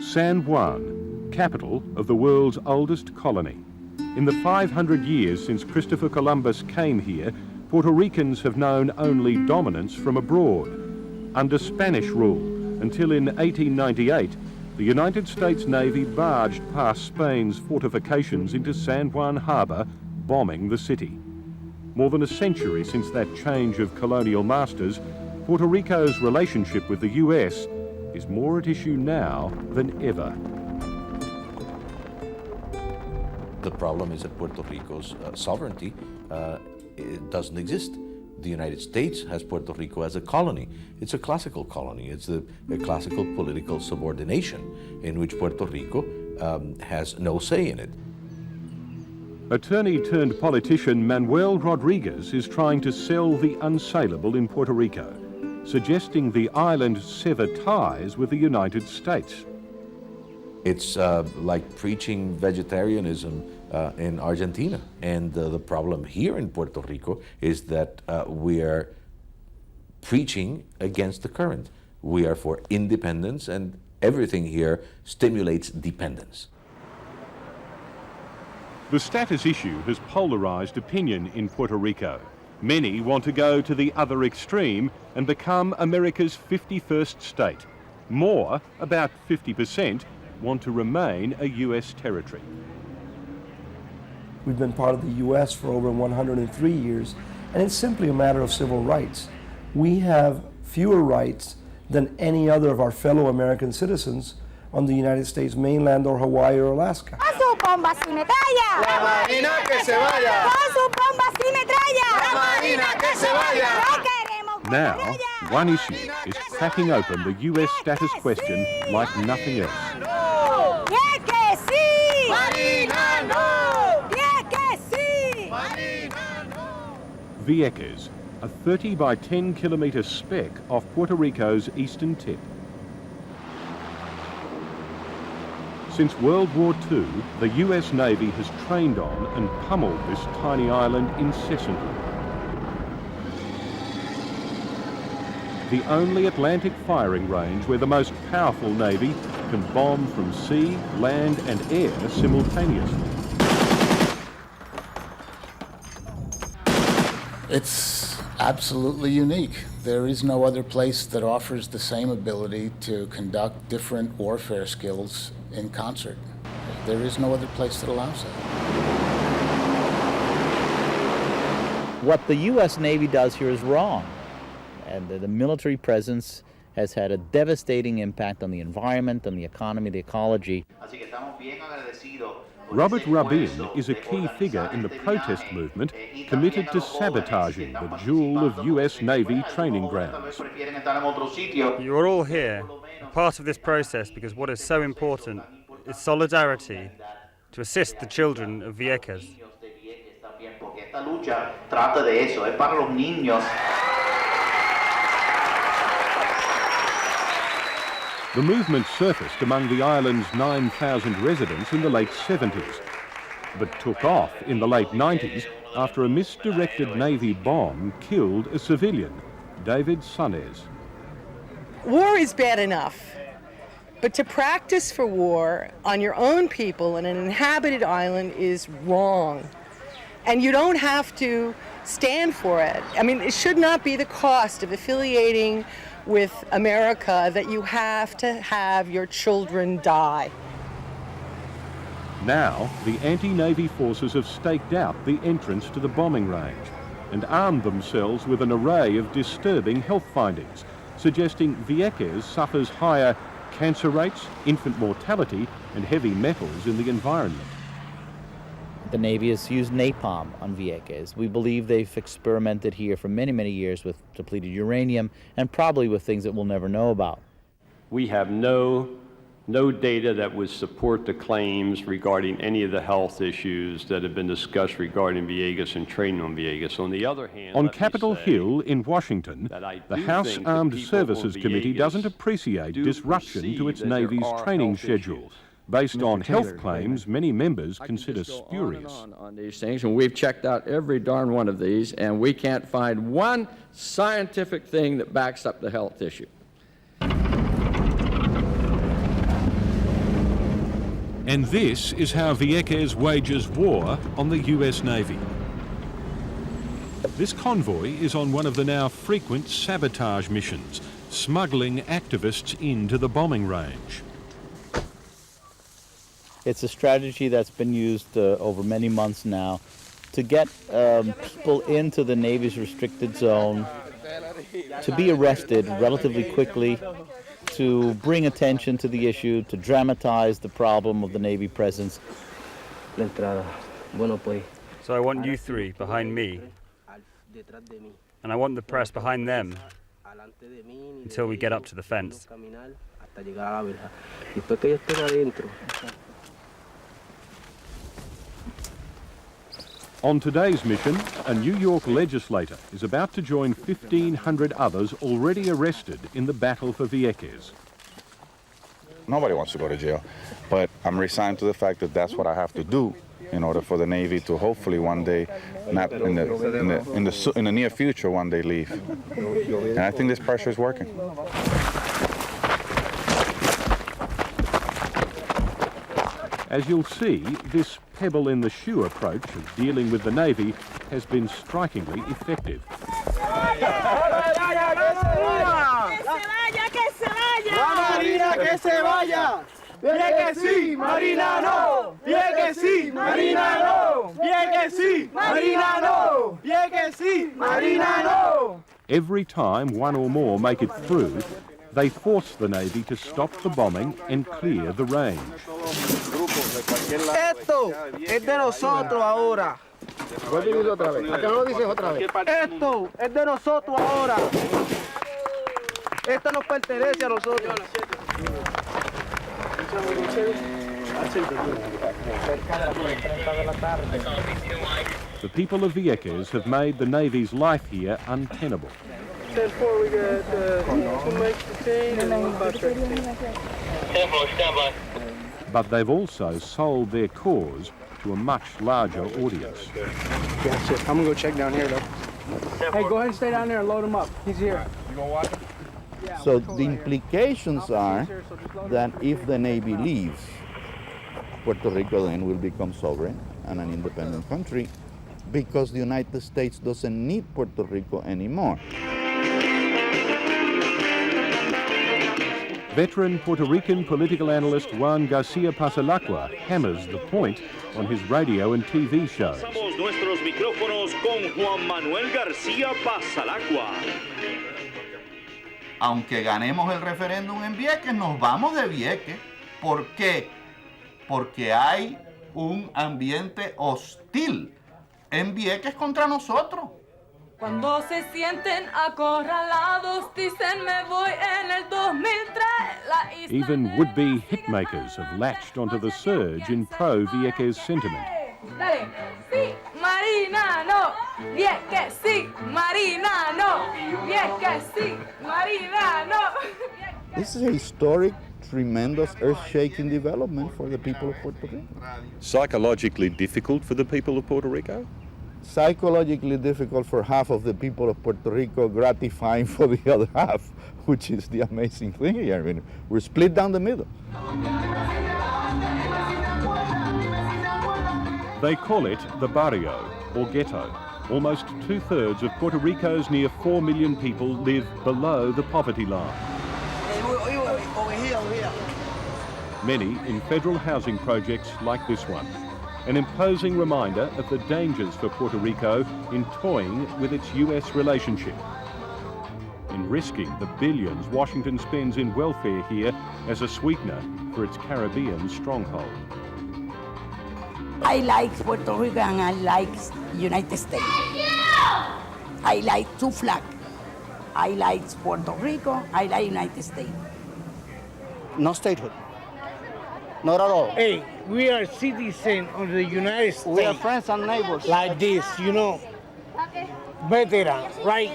San Juan, capital of the world's oldest colony. In the 500 years since Christopher Columbus came here, Puerto Ricans have known only dominance from abroad. Under Spanish rule, until in 1898, the United States Navy barged past Spain's fortifications into San Juan Harbour, bombing the city. More than a century since that change of colonial masters, Puerto Rico's relationship with the US is more at issue now than ever. The problem is that Puerto Rico's sovereignty it doesn't exist. The United States has Puerto Rico as a colony. It's a classical colony. It's a classical political subordination in which Puerto Rico has no say in it. Attorney-turned-politician Manuel Rodriguez is trying to sell the unsaleable in Puerto Rico, suggesting the island sever ties with the United States. It's like preaching vegetarianism in Argentina. And the problem here in Puerto Rico is that we are preaching against the current. We are for independence, and everything here stimulates dependence. The status issue has polarized opinion in Puerto Rico. Many want to go to the other extreme and become America's 51st state. More, about 50%, want to remain a US territory. We've been part of the US for over 103 years, and it's simply a matter of civil rights. We have fewer rights than any other of our fellow American citizens on the United States mainland or Hawaii or Alaska. Con sus bombas y metralla. La Marina que se vaya. Con sus bombas y metralla. La Marina que se vaya. No queremos Now, one issue is cracking open the US status question like nothing else. No. Vieques sí. Marina no. Vieques sí. Marina no. Vieques, a 30 by 10 kilometre speck off Puerto Rico's eastern tip. Since World War II, the US Navy has trained on and pummeled this tiny island incessantly. The only Atlantic firing range where the most powerful Navy can bomb from sea, land and air simultaneously. It's absolutely unique. There is no other place that offers the same ability to conduct different warfare skills in concert. There is no other place that allows that. What the U.S. Navy does here is wrong. And the military presence has had a devastating impact on the environment, on the economy, the ecology. Robert Rubin is a key figure in the protest movement committed to sabotaging the jewel of US Navy training grounds. You're all here, a part of this process, because what is so important is solidarity to assist the children of Vieques. The movement surfaced among the island's 9,000 residents in the late 70s, but took off in the late 90s after a misdirected Navy bomb killed a civilian, David Sunez. War is bad enough, but to practice for war on your own people in an inhabited island is wrong. And you don't have to stand for it. I mean, it should not be the cost of affiliating with America that you have to have your children die. Now, the anti-Navy forces have staked out the entrance to the bombing range and armed themselves with an array of disturbing health findings, suggesting Vieques suffers higher cancer rates, infant mortality, and heavy metals in the environment. The Navy has used napalm on Vieques. We believe they've experimented here for many, many years with depleted uranium and probably with things that we'll never know about. We have no data that would support the claims regarding any of the health issues that have been discussed regarding Vieques and training on Vieques. On the other hand, on Capitol Hill in Washington, the House Armed Services Committee doesn't appreciate disruption to its Navy's training schedule, based on health Taylor, claims many members consider spurious. On these things, and we've checked out every darn one of these, and we can't find one scientific thing that backs up the health issue. And this is how Vieques wages war on the US Navy. This convoy is on one of the now frequent sabotage missions, smuggling activists into the bombing range. It's a strategy that's been used over many months now to get people into the Navy's restricted zone, to be arrested relatively quickly, to bring attention to the issue, to dramatize the problem of the Navy presence. So I want you three behind me, and I want the press behind them until we get up to the fence. On today's mission, a New York legislator is about to join 1,500 others already arrested in the battle for Vieques. Nobody wants to go to jail, but I'm resigned to the fact that that's what I have to do in order for the Navy to hopefully one day, not in the near future, one day leave. And I think this pressure is working. As you'll see, this pebble in the shoe approach of dealing with the Navy has been strikingly effective. Vieques sí, Marina no. Vieques sí, Marina no. Vieques sí, Marina no. Vieques sí, Marina no. Every time one or more make it through, they force the Navy to stop the bombing and clear the range. Esto es de nosotros ahora. Esto es de nosotros ahora. Esto nos pertenece a nosotros. The people of Vieques have made the Navy's life here untenable. Before we get to make the chain and But they've also sold their cause to a much larger audience. That's it. I'm gonna go check down here though. Hey, go ahead and stay down there and load him up. He's here. You gonna watch him? So the implications are that if the Navy leaves, Puerto Rico then will become sovereign and an independent country because the United States doesn't need Puerto Rico anymore. Veteran Puerto Rican political analyst Juan Garcia Pasalacqua hammers the point on his radio and TV shows. Nuestros micrófonos con Juan Manuel García Pasalacqua. Aunque ganemos el referéndum en Vieques, nos vamos de Vieques. ¿Por qué? Porque hay un ambiente hostil en Vieques contra nosotros. Cuando se sienten acorralados, dicen me voy en el 2003. Even would-be hitmakers have latched onto the surge in pro-Vieques sentiment. Dale, sí, Marina, no. Vieques, sí, Marina, no. Vieques, sí, Marina, no. This is a historic, tremendous, earth-shaking development for the people of Puerto Rico. Psychologically difficult for the people of Puerto Rico? Psychologically difficult for half of the people of Puerto Rico, gratifying for the other half, which is the amazing thing here. I mean, we're split down the middle. They call it the barrio, or ghetto. Almost two-thirds of Puerto Rico's near 4 million people live below the poverty line. Many in federal housing projects like this one. An imposing reminder of the dangers for Puerto Rico in toying with its US relationship, in risking the billions Washington spends in welfare here as a sweetener for its Caribbean stronghold. I like Puerto Rico and I like United States. I like two flags. I like Puerto Rico, I like United States. No statehood. Not at all. Hey, we are citizens of the United States. We are friends and neighbors. Like this, you know. Veteran, right?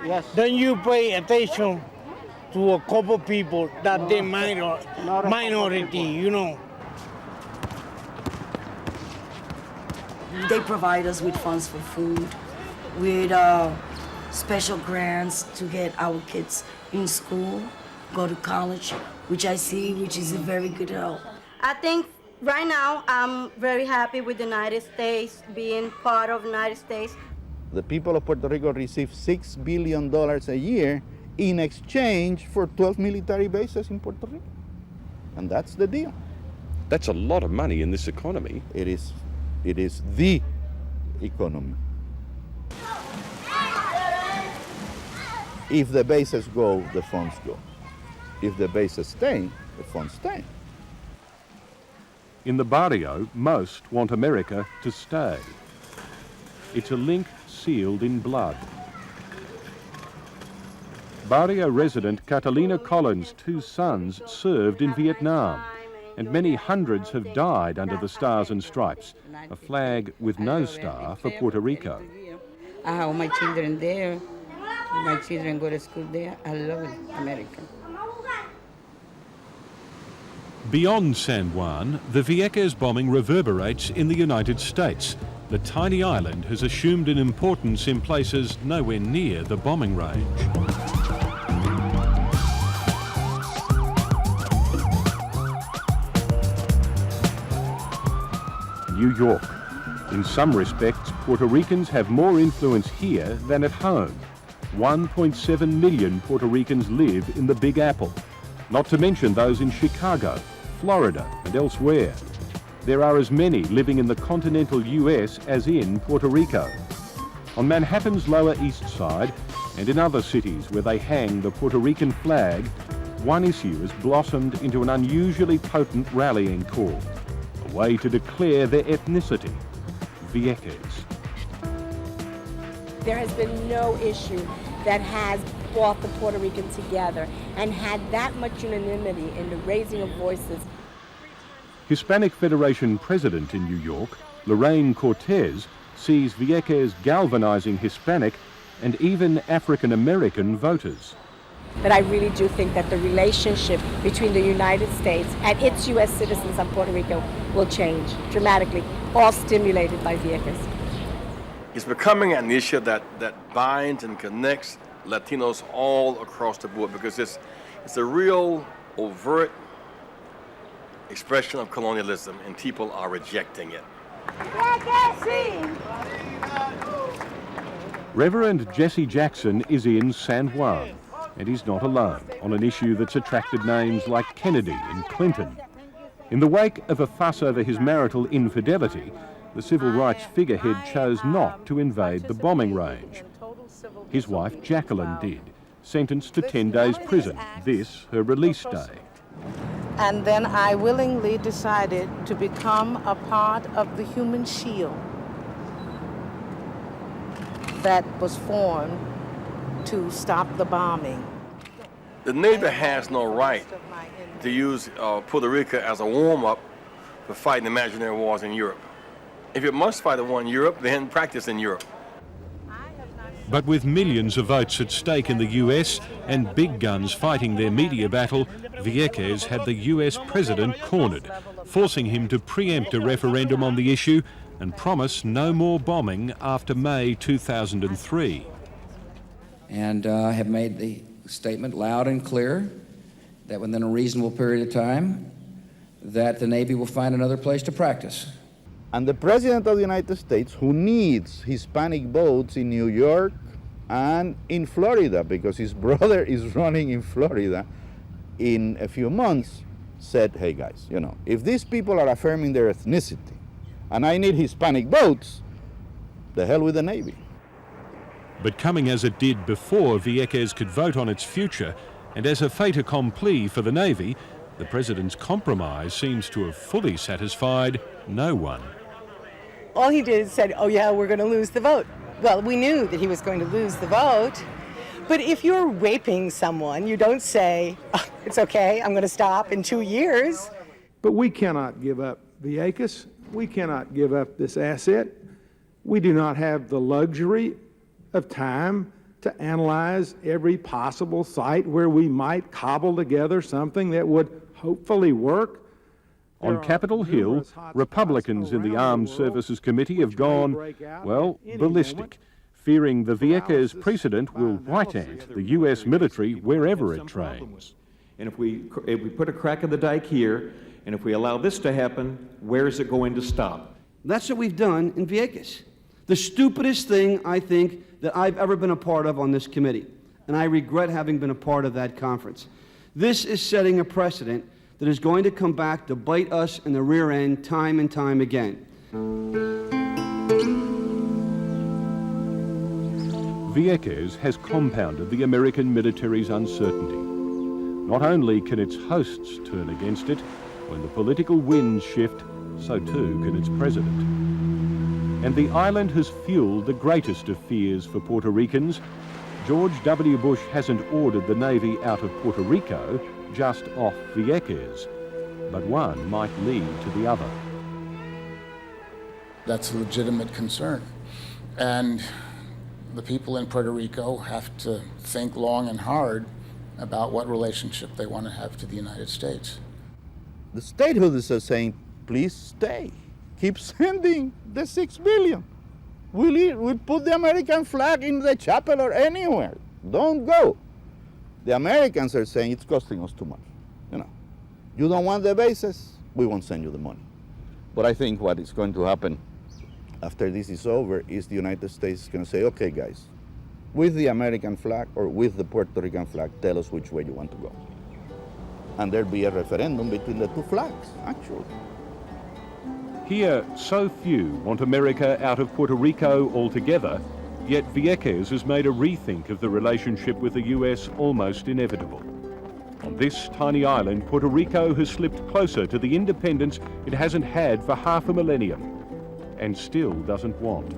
Yes. Then you pay attention to a couple people that they minority, you know. They provide us with funds for food, with special grants to get our kids in school, go to college, which I see, which is a very good help. I think right now I'm very happy with the United States, being part of the United States. The people of Puerto Rico receive $6 billion a year in exchange for 12 military bases in Puerto Rico. And that's the deal. That's a lot of money in this economy. It is the economy. If the bases go, the funds go. If the bases stay, the funds stay. In the barrio, most want America to stay. It's a link sealed in blood. Barrio resident Catalina Collins' 2 sons served in Vietnam, and many hundreds have died under the Stars and Stripes, a flag with no star for Puerto Rico. I have my children there. My children go to school there. I love America. Beyond San Juan, the Vieques bombing reverberates in the United States. The tiny island has assumed an importance in places nowhere near the bombing range. New York. In some respects, Puerto Ricans have more influence here than at home. 1.7 million Puerto Ricans live in the Big Apple, not to mention those in Chicago, Florida and elsewhere. There are as many living in the continental US as in Puerto Rico. On Manhattan's Lower East Side and in other cities where they hang the Puerto Rican flag, one issue has blossomed into an unusually potent rallying call, a way to declare their ethnicity, Vieques. There has been no issue that has brought the Puerto Rican together and had that much unanimity in the raising of voices. Hispanic Federation President in New York, Lorraine Cortez, sees Vieques galvanizing Hispanic and even African American voters. But I really do think that the relationship between the United States and its U.S. citizens on Puerto Rico will change dramatically, all stimulated by Vieques. It's becoming an issue that binds and connects Latinos all across the board because it's a real overt expression of colonialism and people are rejecting it. Reverend Jesse Jackson is in San Juan, and he's not alone on an issue that's attracted names like Kennedy and Clinton. In the wake of a fuss over his marital infidelity, the civil rights figurehead chose not to invade the bombing range. His wife Jacqueline did, sentenced to 10 days prison, this her release day. And then I willingly decided to become a part of the human shield that was formed to stop the bombing. The Navy has no right to use Puerto Rico as a warm-up for fighting imaginary wars in Europe. If it must fight a war in Europe, then practice in Europe. But with millions of votes at stake in the US and big guns fighting their media battle, Vieques had the US president cornered, forcing him to preempt a referendum on the issue and promise no more bombing after May 2003. And have made the statement loud and clear that within a reasonable period of time that the Navy will find another place to practice. And the President of the United States, who needs Hispanic votes in New York and in Florida, because his brother is running in Florida in a few months, said, hey guys, you know, if these people are affirming their ethnicity and I need Hispanic votes, the hell with the Navy. But coming as it did before Vieques could vote on its future, and as a fait accompli for the Navy, the President's compromise seems to have fully satisfied no one. All he did is said, oh yeah, we're going to lose the vote. Well, we knew that he was going to lose the vote. But if you're raping someone, you don't say, oh, it's okay, I'm going to stop in 2 years. But we cannot give up Vieques. We cannot give up this asset. We do not have the luxury of time to analyze every possible site where we might cobble together something that would hopefully work On Capitol Hill, Republicans in the Armed Services Committee have gone, well, ballistic, fearing the Vieques precedent will white ant the US military wherever it trains. And if we put a crack in the dike here, and if we allow this to happen, where is it going to stop? That's what we've done in Vieques. The stupidest thing, I think, that I've ever been a part of on this committee, and I regret having been a part of that conference. This is setting a precedent that is going to come back to bite us in the rear end time and time again. Vieques has compounded the American military's uncertainty. Not only can its hosts turn against it, when the political winds shift, so too can its president. And the island has fueled the greatest of fears for Puerto Ricans. George W. Bush hasn't ordered the Navy out of Puerto Rico, just off Vieques, but one might lead to the other. That's a legitimate concern. And the people in Puerto Rico have to think long and hard about what relationship they want to have to the United States. The stateholders are saying, please stay. Keep sending the $6 billion. We'll put the American flag in the chapel or anywhere. Don't go. The Americans are saying it's costing us too much. You don't want the bases, we won't send you the money. But I think what is going to happen after this is over is the United States is going to say, okay, guys, with the American flag or with the Puerto Rican flag, tell us which way you want to go. And there'll be a referendum between the two flags, actually. Here, so few want America out of Puerto Rico altogether, yet Vieques has made a rethink of the relationship with the US almost inevitable. On this tiny island, Puerto Rico has slipped closer to the independence it hasn't had for half a millennium, and still doesn't want.